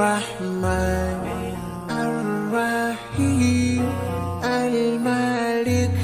الرحمن الرحیم المالک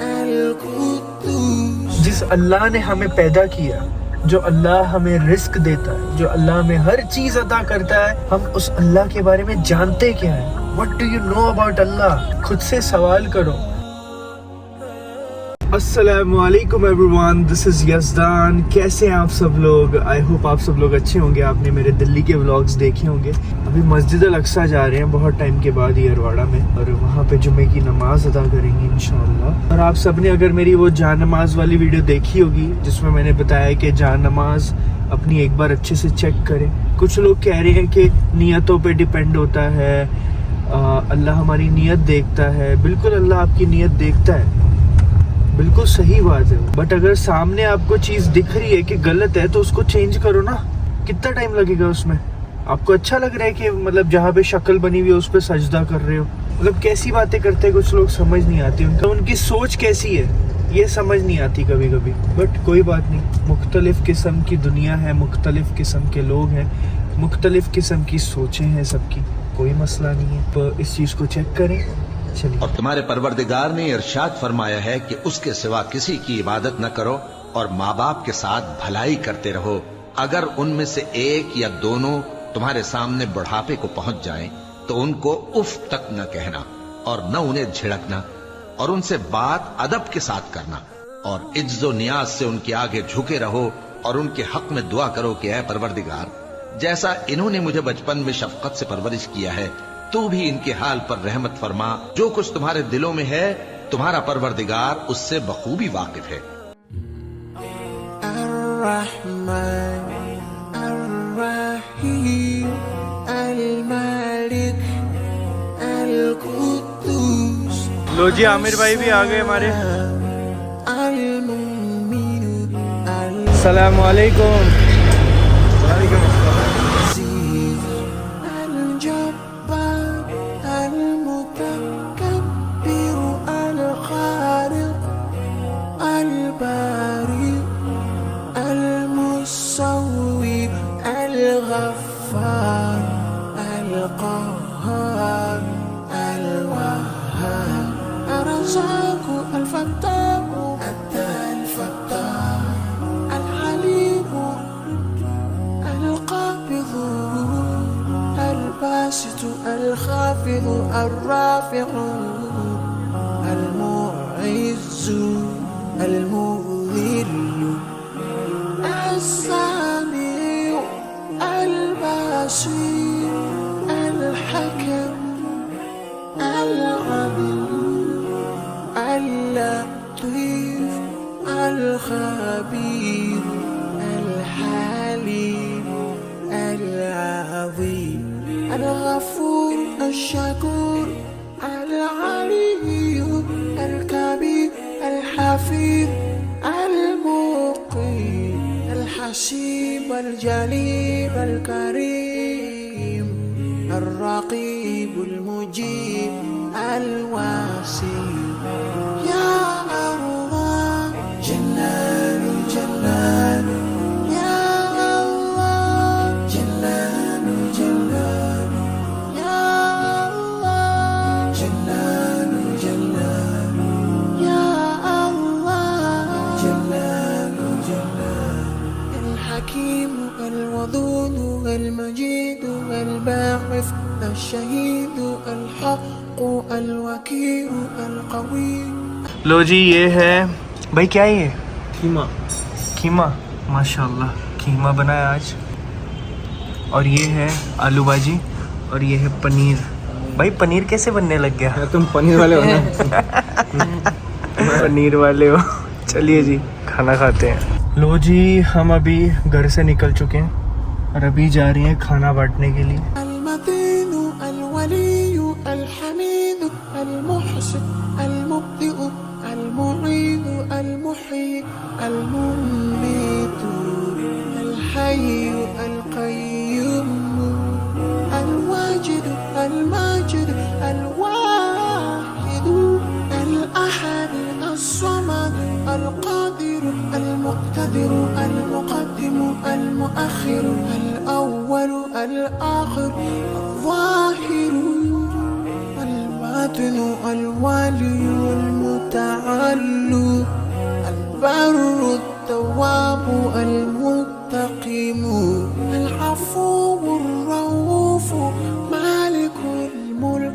القدوس. جس اللہ نے ہمیں پیدا کیا، جو اللہ ہمیں رزق دیتا ہے، جو اللہ ہمیں ہر چیز عطا کرتا ہے، ہم اس اللہ کے بارے میں جانتے کیا ہے؟ What do you know about Allah؟ خود سے سوال کرو. السلام علیکم ایوریون، دس از یزدان. کیسے ہیں آپ سب لوگ؟ آئی ہوپ آپ سب لوگ اچھے ہوں گے. آپ نے میرے دلی کے ولاگز دیکھے ہوں گے. ابھی مسجد الاقصیٰ جا رہے ہیں بہت ٹائم کے بعد ایرواڑہ میں، اور وہاں پہ جمعے کی نماز ادا کریں گے انشاءاللہ. اور آپ سب نے اگر میری وہ جان نماز والی ویڈیو دیکھی ہوگی جس میں میں نے بتایا کہ جان نماز اپنی ایک بار اچھے سے چیک کریں. کچھ لوگ کہہ رہے ہیں کہ نیتوں پہ ڈیپینڈ ہوتا ہے، اللہ ہماری نیت دیکھتا ہے. بالکل اللہ آپ کی نیت دیکھتا ہے، بالکل صحیح بات ہے. بٹ اگر سامنے آپ کو چیز دکھ رہی ہے کہ غلط ہے تو اس کو چینج کرو نا. کتنا ٹائم لگے گا اس میں؟ آپ کو اچھا لگ رہا ہے کہ مطلب جہاں پہ شکل بنی ہوئی ہے اس پہ سجدہ کر رہے ہو؟ مطلب کیسی باتیں کرتے ہیں کچھ لوگ، سمجھ نہیں آتی. ان کی سوچ کیسی ہے یہ سمجھ نہیں آتی کبھی کبھی. بٹ کوئی بات نہیں، مختلف قسم کی دنیا ہے، مختلف قسم کے لوگ ہیں، مختلف قسم کی سوچیں ہیں سب کی. کوئی مسئلہ نہیں ہے، تو اس چیز کو چیک کریں. اور تمہارے پروردگار نے ارشاد فرمایا ہے کہ اس کے سوا کسی کی عبادت نہ کرو اور ماں باپ کے ساتھ بھلائی کرتے رہو. اگر ان میں سے ایک یا دونوں تمہارے سامنے بڑھاپے کو پہنچ جائیں تو ان کو اف تک نہ کہنا اور نہ انہیں جھڑکنا، اور ان سے بات ادب کے ساتھ کرنا، اور عجز و نیاز سے ان کے آگے جھکے رہو اور ان کے حق میں دعا کرو کہ اے پروردگار، جیسا انہوں نے مجھے بچپن میں شفقت سے پرورش کیا ہے تو بھی ان کے حال پر رحمت فرما. جو کچھ تمہارے دلوں میں ہے تمہارا پروردگار اس سے بخوبی واقف ہے. الرحمن الرحیم المالک القدوس. لو جی عامر بھائی بھی آ گئے ہمارے. المؤمن السلام علیکم. وعلیکم السلام. الجبار المتكبر الخالق البارئ المصور الغفار القهار الوهاب الرزاق الفتاح الفتاح العليم القابض الباسط الخافض الرافع المعز المذل السميع البصير الحكم العليم اللطيف الخبير الحليم العظيم الغفور الشكور العلي الكبير الحفيظ المقيم الحسيب الجليل الكريم الرقيب المجيب الواسع. يا الله جلال جلال، يا الله جلال جلال، يا الله جلال جلال، يا الله جلال جلال. الحكيم الودود المجيد الباعث الشهيد الحق الوكيل القوي. لو جی یہ ہے بھائی، کیا یہ کیما ماشاءاللہ کیما بنایا آج. اور یہ ہے آلو بھاجی، اور یہ ہے پنیر. بھائی پنیر کیسے بننے لگ گیا؟ تم پنیر والے ہو نا. پنیر والے ہو. چلیے جی کھانا کھاتے ہیں. لو جی ہم ابھی گھر سے نکل چکے ہیں اور ابھی جا رہی ہیں کھانا بانٹنے کے لیے. المتين الولي الحميد المحسن المبدئ المعيد المحيي المميت الحي القيوم الواجد الماجد الواحد الأحد الصمد القادر المقتدر المقدم المؤخر الأول الآخر الظاهر الباطن الوالي المتعال البر التواب المنتقم العفو الرؤوف مالك الملك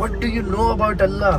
What do you know about Allah?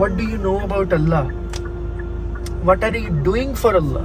what do you know about Allah? What are you doing for Allah?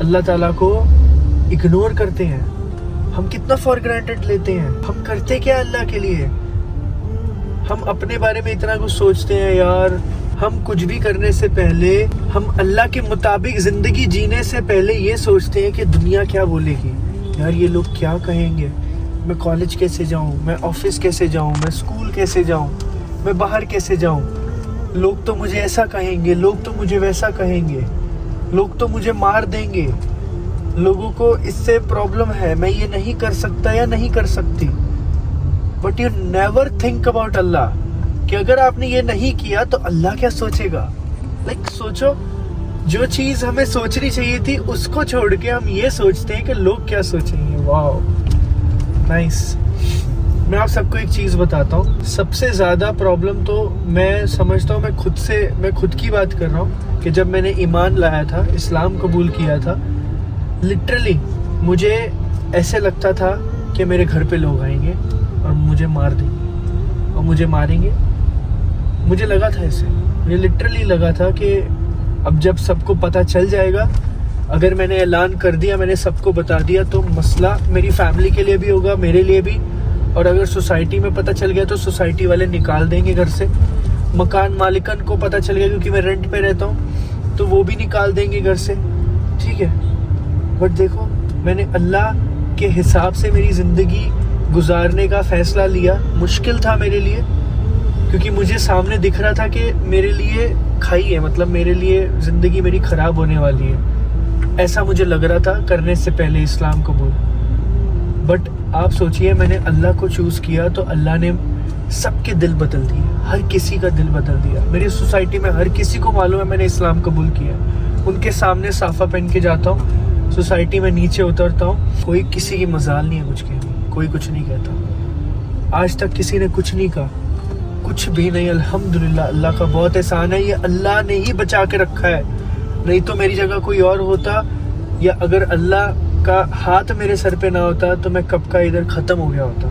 اللہ تعالیٰ کو اگنور کرتے ہیں, ہم کتنا فار گرانٹیڈ لیتے ہیں. ہم کرتے کیا اللہ کے لیے؟ ہم اپنے بارے میں اتنا کچھ سوچتے ہیں یار. ہم کچھ بھی کرنے سے پہلے, ہم اللہ کے مطابق زندگی جینے سے پہلے یہ سوچتے ہیں کہ دنیا کیا بولے گی, یار یہ لوگ کیا کہیں گے, میں کالج کیسے جاؤں, میں آفس کیسے جاؤں, میں اسکول کیسے جاؤں, میں باہر کیسے جاؤں, لوگ تو مجھے ایسا کہیں گے, لوگ تو مجھے ویسا کہیں گے, لوگ تو مجھے مار دیں گے, لوگوں کو اس سے پرابلم ہے, میں یہ نہیں کر سکتا یا نہیں کر سکتی. But you never think about اللہ, کہ اگر آپ نے یہ نہیں کیا تو اللہ کیا سوچے گا. لائک سوچو, جو چیز ہمیں سوچنی چاہیے تھی اس کو چھوڑ کے ہم یہ سوچتے ہیں کہ لوگ کیا سوچیں گے. واو نائس. میں آپ سب کو ایک چیز بتاتا ہوں, سب سے زیادہ پرابلم تو میں سمجھتا ہوں, میں خود کی بات کر رہا ہوں, کہ جب میں نے ایمان لایا تھا, اسلام قبول کیا تھا, لٹرلی مجھے ایسے لگتا تھا کہ میرے گھر پہ لوگ آئیں گے اور مجھے مار دیں گے اور مجھے ماریں گے. مجھے لگا تھا ایسے, مجھے لٹرلی لگا تھا کہ اب جب سب کو پتہ چل جائے گا, اگر میں نے اعلان کر دیا, میں نے سب کو بتا دیا, تو مسئلہ میری فیملی کے لیے بھی ہوگا, میرے لیے بھی, اور اگر سوسائٹی میں پتہ چل گیا تو سوسائٹی والے نکال دیں گے گھر سے. مکان مالکن کو پتہ چل گیا, کیونکہ میں رینٹ پہ رہتا ہوں, تو وہ بھی نکال دیں گے گھر سے. ٹھیک ہے, بٹ دیکھو میں نے اللہ کے حساب سے میری زندگی گزارنے کا فیصلہ لیا. مشکل تھا میرے لیے, کیونکہ مجھے سامنے دکھ رہا تھا کہ میرے لیے کھائی ہے, مطلب میرے لیے زندگی میری خراب ہونے والی ہے. ایسا مجھے لگ رہا تھا کرنے سے پہلے اسلام قبول. بٹ آپ سوچئے, میں نے اللہ کو چوز کیا تو اللہ نے سب کے دل بدل دیے, ہر کسی کا دل بدل دیا. میری سوسائٹی میں ہر کسی کو معلوم ہے میں نے اسلام قبول کیا. ان کے سامنے صافہ پہن کے جاتا ہوں, سوسائٹی میں نیچے اترتا ہوں, کوئی کسی کی مجال نہیں ہے مجھ کے, کوئی کچھ نہیں کہتا. آج تک کسی نے کچھ نہیں کہا, کچھ بھی نہیں. الحمدللہ, اللہ کا بہت احسان ہے, یہ اللہ نے ہی بچا کے رکھا ہے. نہیں تو میری جگہ کوئی اور ہوتا, یا اگر اللہ کا ہاتھ میرے سر پہ نہ ہوتا تو میں کب کا ادھر ختم ہو گیا ہوتا.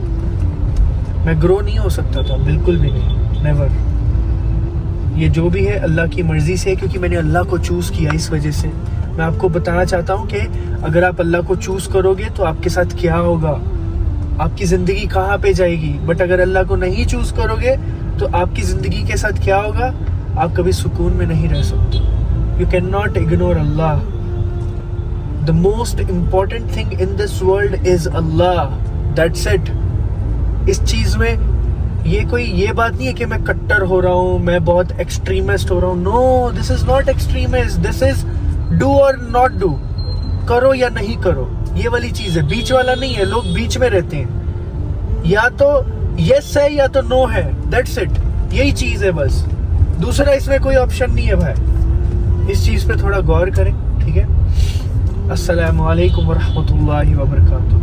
میں گرو نہیں ہو سکتا تھا, بالکل بھی نہیں, نیور. یہ جو بھی ہے اللہ کی مرضی سے, کیونکہ میں نے اللہ کو چوز کیا. اس وجہ سے میں آپ کو بتانا چاہتا ہوں کہ اگر آپ اللہ کو چوز کرو گے تو آپ کے ساتھ کیا ہوگا, آپ کی زندگی کہاں پہ جائے گی. بٹ اگر اللہ کو نہیں چوز کرو گے تو آپ کی زندگی کے ساتھ کیا ہوگا, آپ کبھی سکون میں نہیں رہ سکتے. You cannot ignore Allah. The most important thing in this world is Allah. That's it. اس چیز میں یہ بات نہیں ہے کہ میں کٹر ہو رہا ہوں, میں بہت ایکسٹریمسٹ ہو رہا ہوں. No, this is not extremist. This is do or not do. کرو یا نہیں کرو, یہ والی چیز ہے. بیچ والا نہیں ہے, لوگ بیچ میں رہتے ہیں, یا تو یس ہے یا تو نو ہے. That's it. یہی چیز ہے بس, دوسرا اس میں کوئی آپشن نہیں ہے بھائی. اس چیز پہ تھوڑا غور کریں, ٹھیک ہے. السلام علیکم ورحمۃ اللہ وبرکاتہ.